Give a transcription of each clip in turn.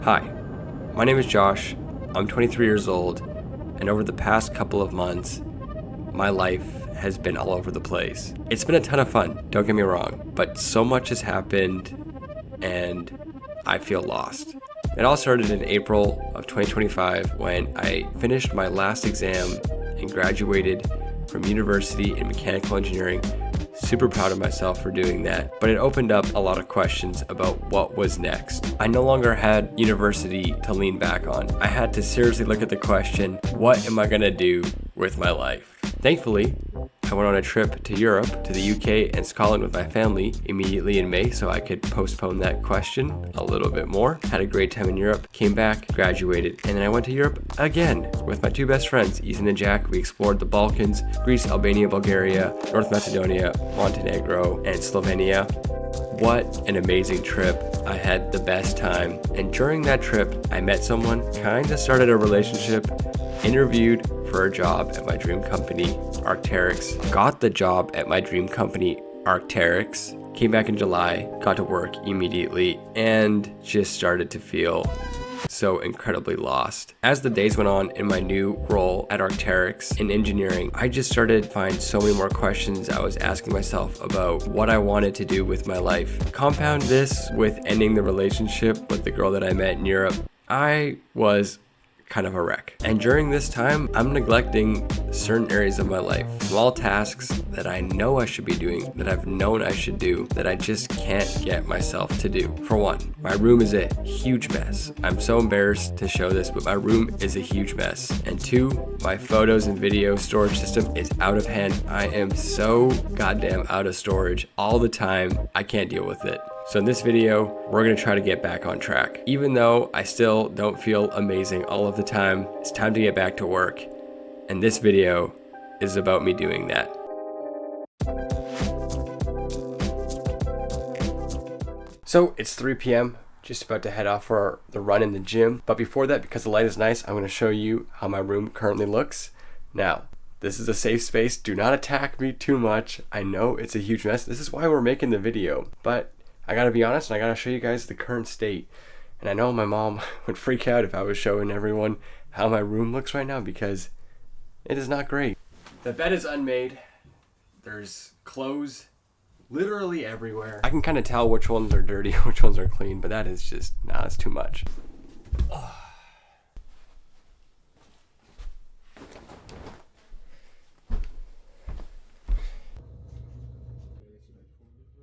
Hi, my name is Josh. I'm 23 years old, and over the past couple of months, my life has been all over the place. It's been a ton of fun, don't get me wrong, but so much has happened and I feel lost. It all started in April of 2025 when I finished my last exam and graduated from university in mechanical engineering. Super proud of myself for doing that, but it opened up a lot of questions about what was next. I no longer had university to lean back on. I had to seriously look at the question, what am I gonna do with my life? Thankfully, I went on a trip to Europe, to the UK and Scotland with my family immediately in May so I could postpone that question a little bit more. Had a great time in Europe, came back, graduated, and then I went to Europe again with my two best friends, Ethan and Jack. We explored the Balkans, Greece, Albania, Bulgaria, North Macedonia, Montenegro, and Slovenia. What an amazing trip. I had the best time. And during that trip, I met someone, kinda started a relationship, interviewed for a job at my dream company, Arc'teryx. Got the job at my dream company, Arc'teryx. Came back in July, got to work immediately, and just started to feel so incredibly lost. As the days went on in my new role at Arc'teryx in engineering, I just started to find so many more questions I was asking myself about what I wanted to do with my life. Compound this with ending the relationship with the girl that I met in Europe, I was kind of a wreck. And during this time, I'm neglecting certain areas of my life. Small tasks that I know I should be doing, that I've known I should do, that I just can't get myself to do. For one, my room is a huge mess. I'm so embarrassed to show this, but my room is a huge mess. And two, my photos and video storage system is out of hand. I am so goddamn out of storage all the time. I can't deal with it. So in this video, we're gonna try to get back on track. Even though I still don't feel amazing all of the time, it's time to get back to work. And this video is about me doing that. So it's 3 p.m., just about to head off for the run in the gym. But before that, because the light is nice, I'm gonna show you how my room currently looks. Now, this is a safe space. Do not attack me too much. I know it's a huge mess. This is why we're making the video. But I gotta be honest, and I gotta show you guys the current state. And I know my mom would freak out if I was showing everyone how my room looks right now because it is not great. The bed is unmade. There's clothes literally everywhere. I can kind of tell which ones are dirty, which ones are clean, but that is just, nah, that's too much.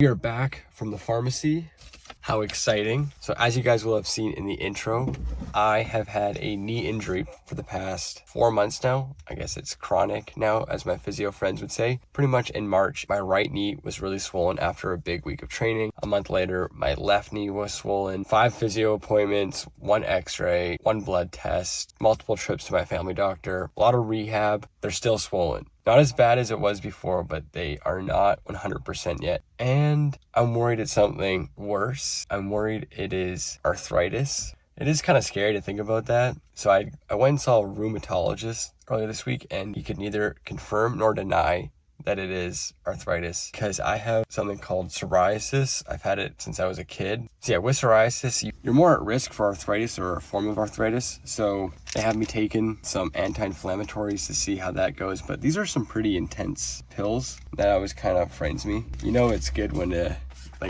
We are back from the pharmacy. How exciting. So as you guys will have seen in the intro, I have had a knee injury for the past 4 months now. I guess it's chronic now, as my physio friends would say. Pretty much in March, my right knee was really swollen after a big week of training. A month later, my left knee was swollen. 5 physio appointments, 1 x-ray, 1 blood test, multiple trips to my family doctor, a lot of rehab. They're still swollen. Not as bad as it was before, but they are not 100% yet. And I'm worried it's something worse. I'm worried it is arthritis. It is kind of scary to think about that. So I went and saw a rheumatologist earlier this week, and he could neither confirm nor deny that it is arthritis because I have something called psoriasis. I've had it since I was a kid. So yeah, with psoriasis, you're more at risk for arthritis or a form of arthritis. So they have me taking some anti-inflammatories to see how that goes. But these are some pretty intense pills that always kind of frightens me. You know it's good when they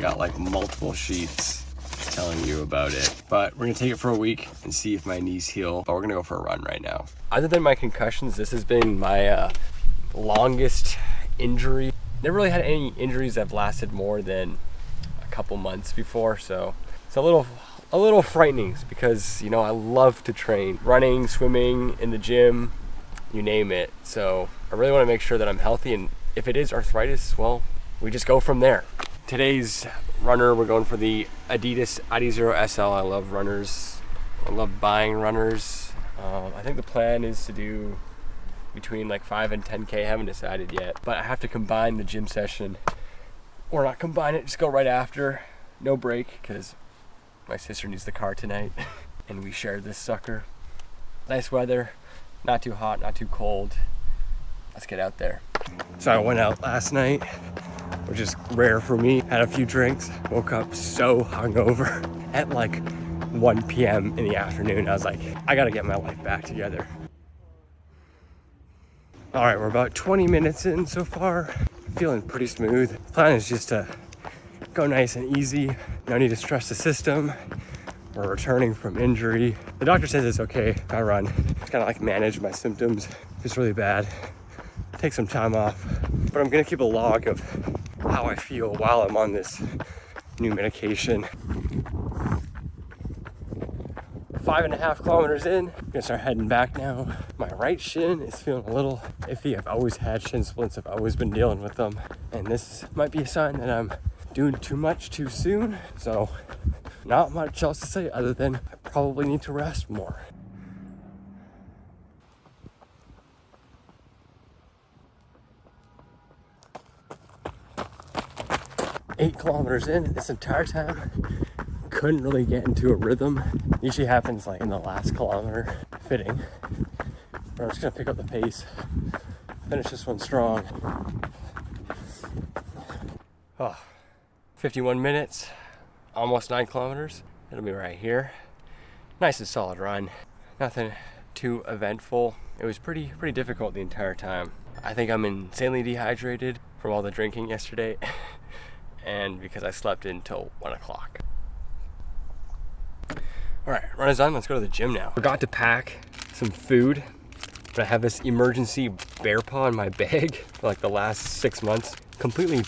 got like multiple sheets telling you about it. But we're gonna take it for a week and see if my knees heal. But we're gonna go for a run right now. Other than my concussions, this has been my longest injury. Never really had any injuries that have lasted more than a couple months before, so it's a little frightening because, you know, I love to train, running, swimming, in the gym, you name it. So I really want to make sure that I'm healthy, and if it is arthritis, well, we just go from there. Today's runner, we're going for the Adidas Adizero SL. I love runners. I love buying runners. I think the plan is to do between like 5 and 10K. I haven't decided yet, but I have to combine the gym session, or not combine it, just go right after, no break, because my sister needs the car tonight and we share this sucker. Nice weather, not too hot, not too cold. Let's get out there. So I went out last night, which is rare for me. Had a few drinks, woke up so hungover at like 1 p.m. in the afternoon. I was like, I gotta get my life back together. All right, we're about 20 minutes in so far. Feeling pretty smooth. The plan is just to go nice and easy. No need to stress the system. We're returning from injury. The doctor says it's okay if I run. Just kind of like manage my symptoms. If it's really bad, take some time off. But I'm gonna keep a log of how I feel while I'm on this new medication. 5.5 kilometers in, I'm gonna start heading back now. My right shin is feeling a little iffy. I've always had shin splints. I've always been dealing with them. And this might be a sign that I'm doing too much too soon. So not much else to say other than I probably need to rest more. Eight kilometers in, this entire time, couldn't really get into a rhythm. Usually happens like in the last kilometer, fitting. But I'm just gonna pick up the pace, finish this one strong. 51 minutes, almost 9 kilometers. It'll be right here. Nice and solid run. Nothing too eventful. It was pretty difficult the entire time. I think I'm insanely dehydrated from all the drinking yesterday and because I slept until 1 o'clock. All right, run is done. Let's go to the gym now. Forgot to pack some food, but I have this emergency bear paw in my bag for like the last 6 months. Completely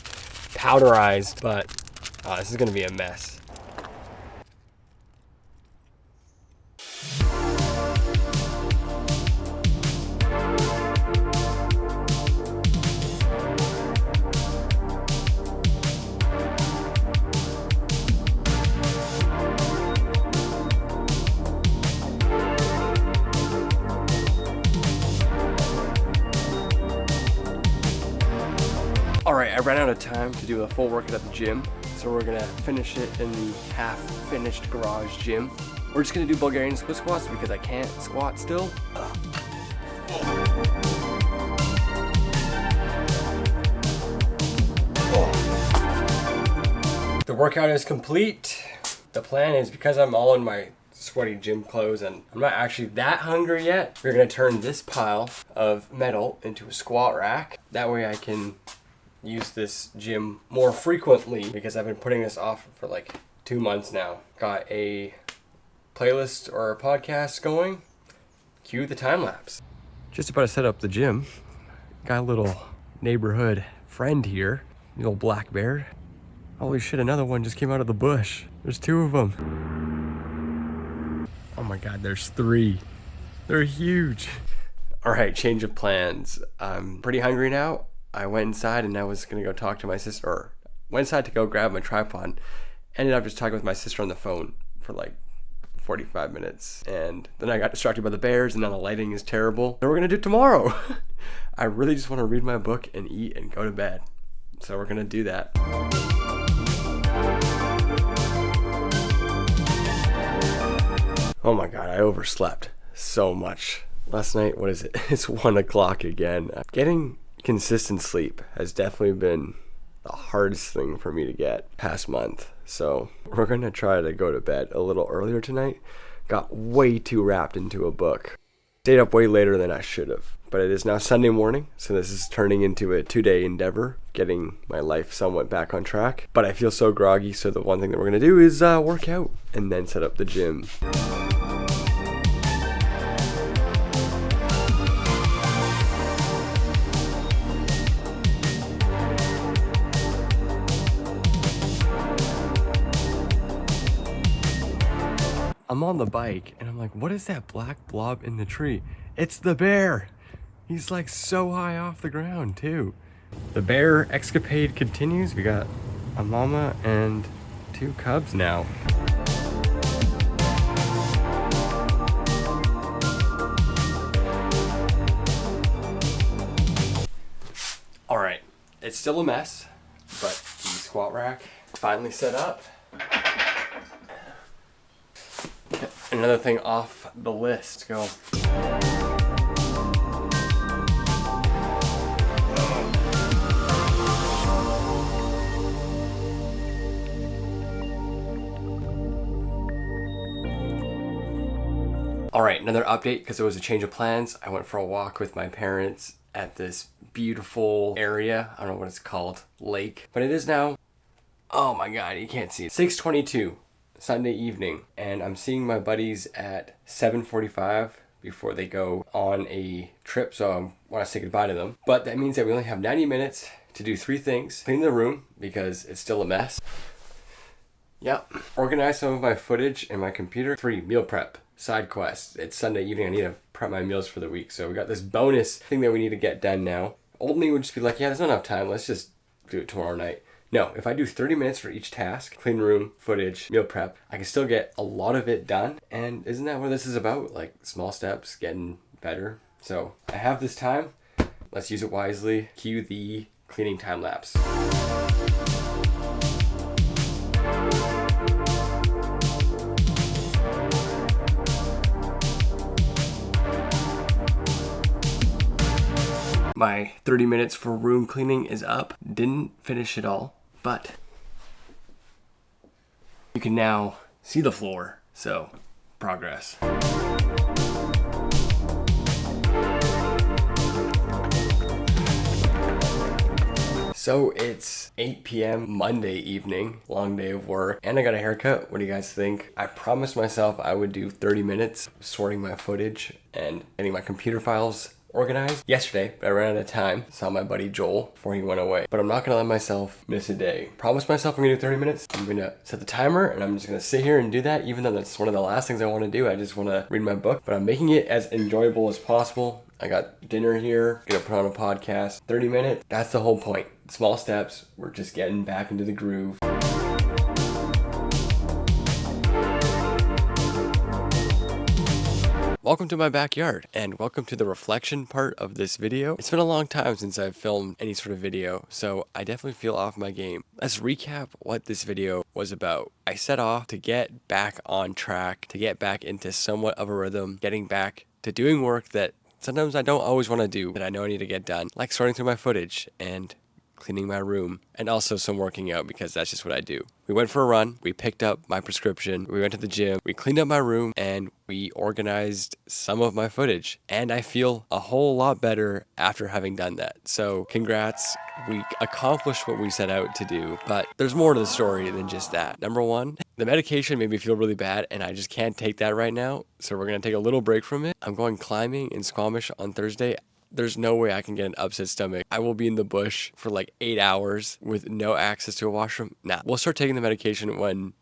powderized, but this is gonna be a mess. All right, I ran out of time to do a full workout at the gym, so we're gonna finish it in the half-finished garage gym. We're just gonna do Bulgarian split squats because I can't squat still. The workout is complete. The plan is, because I'm all in my sweaty gym clothes and I'm not actually that hungry yet, we're gonna turn this pile of metal into a squat rack. That way I can use this gym more frequently because I've been putting this off for like 2 months now. Got a playlist or a podcast going. Cue the time lapse. Just about to set up the gym. Got a little neighborhood friend here, the old black bear. Holy shit, another one just came out of the bush. There's 2 of them. Oh my God, there's 3. They're huge. All right, change of plans. I'm pretty hungry now. I went inside and I was gonna go talk to my sister, or went inside to go grab my tripod. Ended up just talking with my sister on the phone for like 45 minutes. And then I got distracted by the bears and now the lighting is terrible. So we're gonna do it tomorrow. I really just wanna read my book and eat and go to bed. So we're gonna do that. Oh my God, I overslept so much last night. What is it? It's 1 o'clock again. Getting consistent sleep has definitely been the hardest thing for me to get past month. So we're gonna try to go to bed a little earlier tonight. Got way too wrapped into a book. Stayed up way later than I should have. But it is now Sunday morning, so this is turning into a 2-day endeavor, getting my life somewhat back on track. But I feel so groggy, so the one thing that we're gonna do is work out and then set up the gym. I'm on the bike and I'm like, what is that black blob in the tree? It's the bear. He's like so high off the ground too. The bear escapade continues. We got a mama and 2 cubs now. All right, it's still a mess, but the squat rack finally set up. Another thing off the list. Go. All right, another update because there was a change of plans. I went for a walk with my parents at this beautiful area. I don't know what it's called, lake, but it is now, oh my God, you can't see it. 6:22 Sunday evening, and I'm seeing my buddies at 7:45 before they go on a trip, so I want to say goodbye to them. But that means that we only have 90 minutes to do 3 things. Clean the room because it's still a mess. Yep. Organize some of my footage in my computer. 3, meal prep. Side quest. It's Sunday evening. I need to prep my meals for the week. So we got this bonus thing that we need to get done now. Old me would just be like, yeah, there's not enough time. Let's just do it tomorrow night. No, if I do 30 minutes for each task, clean room, footage, meal prep, I can still get a lot of it done. And isn't that what this is about? Like small steps, getting better. So I have this time. Let's use it wisely. Cue the cleaning time lapse. My 30 minutes for room cleaning is up. Didn't finish it all, but you can now see the floor, so progress. So it's 8 p.m. Monday evening, long day of work, and I got a haircut. What do you guys think? I promised myself I would do 30 minutes sorting my footage and getting my computer files organized yesterday, but I ran out of time. Saw my buddy Joel before he went away. But I'm not gonna let myself miss a day. Promised myself I'm gonna do 30 minutes. I'm gonna set the timer and I'm just gonna sit here and do that, even though that's one of the last things I wanna do. I just wanna read my book, but I'm making it as enjoyable as possible. I got dinner here, gonna put on a podcast. 30 minutes, that's the whole point. Small steps, we're just getting back into the groove. Welcome to my backyard, and welcome to the reflection part of this video. It's been a long time since I've filmed any sort of video, so I definitely feel off my game. Let's recap what this video was about. I set off to get back on track, to get back into somewhat of a rhythm, getting back to doing work that sometimes I don't always want to do, that I know I need to get done, like sorting through my footage and cleaning my room, and also some working out because that's just what I do. We went for a run, we picked up my prescription, we went to the gym, we cleaned up my room, and we organized some of my footage. And I feel a whole lot better after having done that. So congrats, we accomplished what we set out to do, but there's more to the story than just that. Number 1, the medication made me feel really bad and I just can't take that right now. So we're gonna take a little break from it. I'm going climbing in Squamish on Thursday. There's no way I can get an upset stomach. I will be in the bush for like 8 hours with no access to a washroom. Nah, we'll start taking the medication when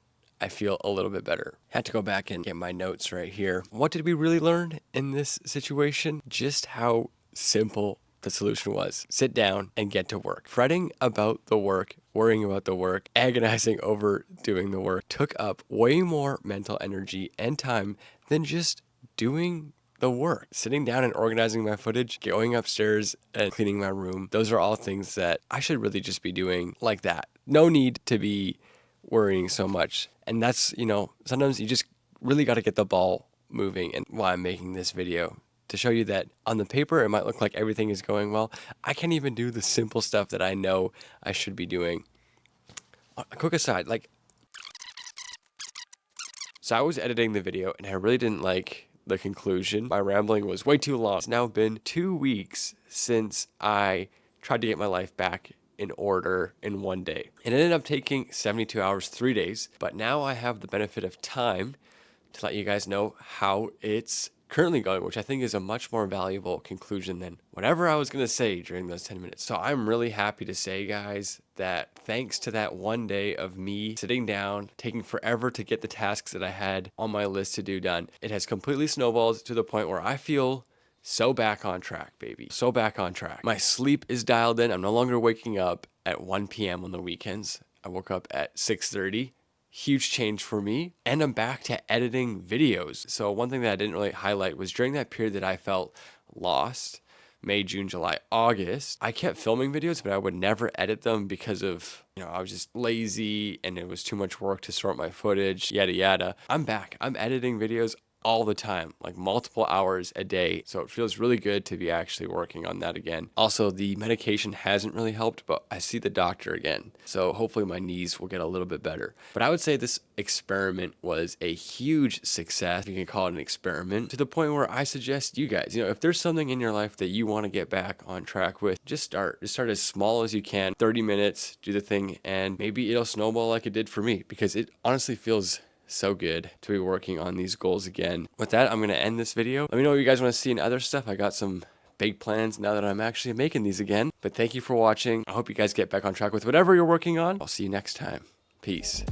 I feel a little bit better. Had to go back and get my notes right here. What did we really learn in this situation? Just how simple the solution was. Sit down and get to work. Fretting about the work, worrying about the work, agonizing over doing the work took up way more mental energy and time than just doing the work. Sitting down and organizing my footage, going upstairs and cleaning my room. Those are all things that I should really just be doing like that. No need to be worrying so much. And that's, sometimes you just really got to get the ball moving. And why I'm making this video, to show you that on the paper, it might look like everything is going well. I can't even do the simple stuff that I know I should be doing. A quick aside, so I was editing the video and I really didn't like the conclusion. My rambling was way too long. It's now been 2 weeks since I tried to get my life back in order in one day. It ended up taking 72 hours, 3 days, but now I have the benefit of time to let you guys know how it's currently going, which I think is a much more valuable conclusion than whatever I was going to say during those 10 minutes. So I'm really happy to say, guys, that thanks to that one day of me sitting down, taking forever to get the tasks that I had on my list to do done, it has completely snowballed to the point where I feel so back on track, baby. So back on track. My sleep is dialed in. I'm no longer waking up at 1 p.m. on the weekends. I woke up at 6:30. Huge change for me. And I'm back to editing videos. So one thing that I didn't really highlight was during that period that I felt lost, May, June, July, August, I kept filming videos, but I would never edit them because of, I was just lazy and it was too much work to sort my footage, yada, yada. I'm back. I'm editing videos all the time, like multiple hours a day. So it feels really good to be actually working on that again. Also, the medication hasn't really helped, but I see the doctor again. So hopefully my knees will get a little bit better. But I would say this experiment was a huge success, if you can call it an experiment, to the point where I suggest you guys, if there's something in your life that you want to get back on track with, just start. Just start as small as you can, 30 minutes, do the thing, and maybe it'll snowball like it did for me, because it honestly feels so good to be working on these goals again. With that, I'm going to end this video. Let me know what you guys want to see in other stuff. I got some big plans now that I'm actually making these again. But thank you for watching. I hope you guys get back on track with whatever you're working on. I'll see you next time. Peace.